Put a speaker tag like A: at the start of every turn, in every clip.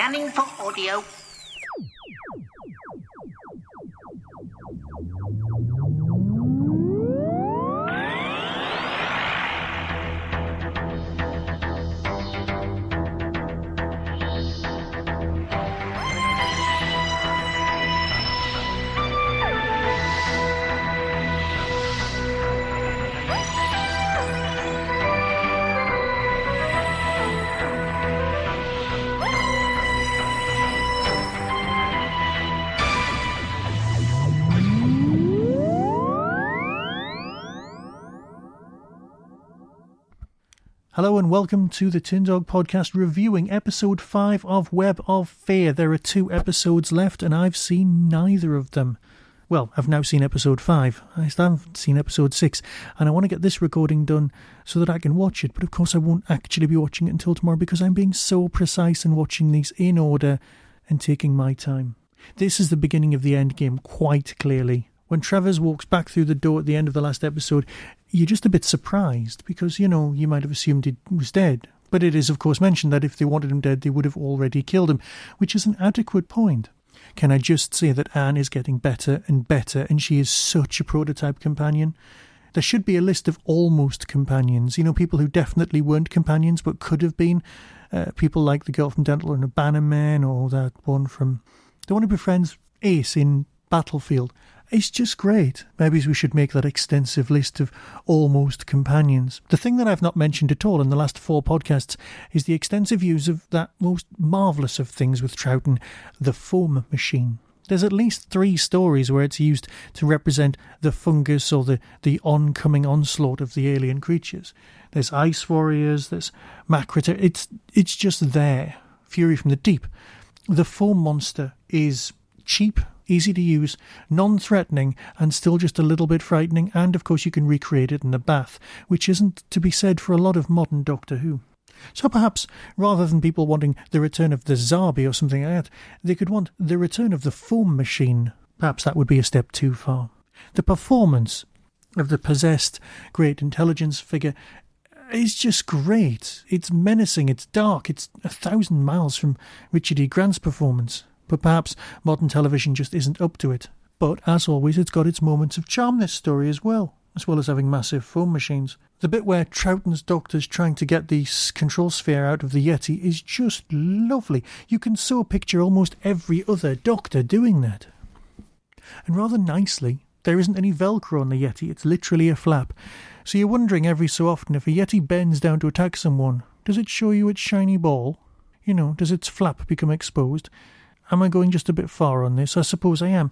A: Scanning for audio.
B: Hello and welcome to the Tin Dog Podcast reviewing episode 5 of Web of Fear. There are 2 episodes left and I've seen neither of them. Well, I've now seen episode 5. I still haven't seen episode 6 and I want to get this recording done so that I can watch it. But of course I won't actually be watching it until tomorrow because I'm being so precise and watching these in order and taking my time. This is the beginning of the end game quite clearly. When Travers walks back through the door at the end of the last episode, you're just a bit surprised because, you might have assumed he was dead. But it is, of course, mentioned that if they wanted him dead, they would have already killed him, which is an adequate point. Can I just say that Anne is getting better and better, and she is such a prototype companion? There should be a list of almost companions, people who definitely weren't companions but could have been. People like the girl from Dental and a Bannerman, or that one from... The one who befriends Ace in Battlefield. It's just great. Maybe we should make that extensive list of almost companions. The thing that I've not mentioned at all in the last 4 podcasts is the extensive use of that most marvellous of things with Troughton, the foam machine. There's at least 3 stories where it's used to represent the fungus or the oncoming onslaught of the alien creatures. There's Ice Warriors, there's Makrita. It's just there. Fury from the Deep. The foam monster is cheap, easy to use, non-threatening, and still just a little bit frightening, and of course you can recreate it in the bath, which isn't to be said for a lot of modern Doctor Who. So perhaps, rather than people wanting the return of the Zarbi or something like that, they could want the return of the foam machine. Perhaps that would be a step too far. The performance of the possessed great intelligence figure is just great. It's menacing, it's dark, it's 1,000 miles from Richard E. Grant's performance. But perhaps modern television just isn't up to it. But, as always, it's got its moments of charm, this story, as well as having massive foam machines. The bit where Troughton's doctor's trying to get the control sphere out of the Yeti is just lovely. You can so picture almost every other Doctor doing that. And rather nicely, there isn't any Velcro on the Yeti, it's literally a flap. So you're wondering every so often, if a Yeti bends down to attack someone, does it show you its shiny ball? Does its flap become exposed? Am I going just a bit far on this? I suppose I am.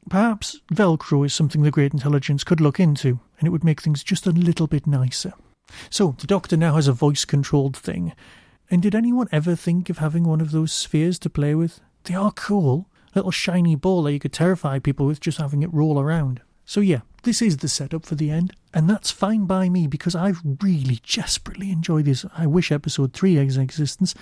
B: Perhaps Velcro is something the Great Intelligence could look into, and it would make things just a little bit nicer. So, the Doctor now has a voice-controlled thing. And did anyone ever think of having one of those spheres to play with? They are cool. Little shiny ball that you could terrify people with just having it roll around. So yeah, this is the setup for the end, and that's fine by me because I've really desperately enjoyed this. I wish episode 3 is in existence,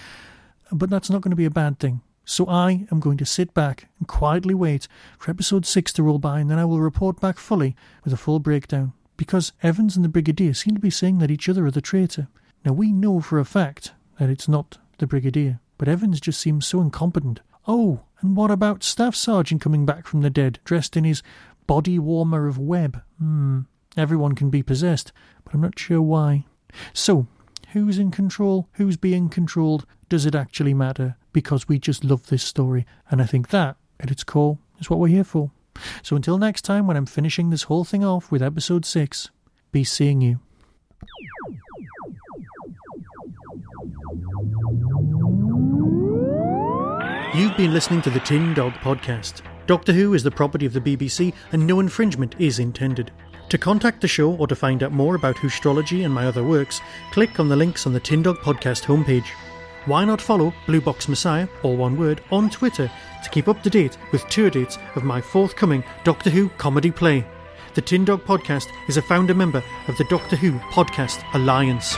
B: but that's not going to be a bad thing. So I am going to sit back and quietly wait for episode 6 to roll by, and then I will report back fully with a full breakdown. Because Evans and the Brigadier seem to be saying that each other are the traitor. Now we know for a fact that it's not the Brigadier, but Evans just seems so incompetent. Oh, and what about Staff Sergeant coming back from the dead, dressed in his body warmer of web? Everyone can be possessed, but I'm not sure why. So, who's in control? Who's being controlled? Does it actually matter? Because we just love this story, and I think that, at its core, is what we're here for. So until next time, when I'm finishing this whole thing off with episode 6, be seeing you. You've been listening to the Tin Dog Podcast. Doctor Who is the property of the BBC, and no infringement is intended. To contact the show or to find out more about Whostrology and my other works, click on the links on the Tin Dog Podcast homepage. Why not follow Blue Box Messiah, all one word, on Twitter to keep up to date with tour dates of my forthcoming Doctor Who comedy play. The Tin Dog Podcast is a founder member of the Doctor Who Podcast Alliance.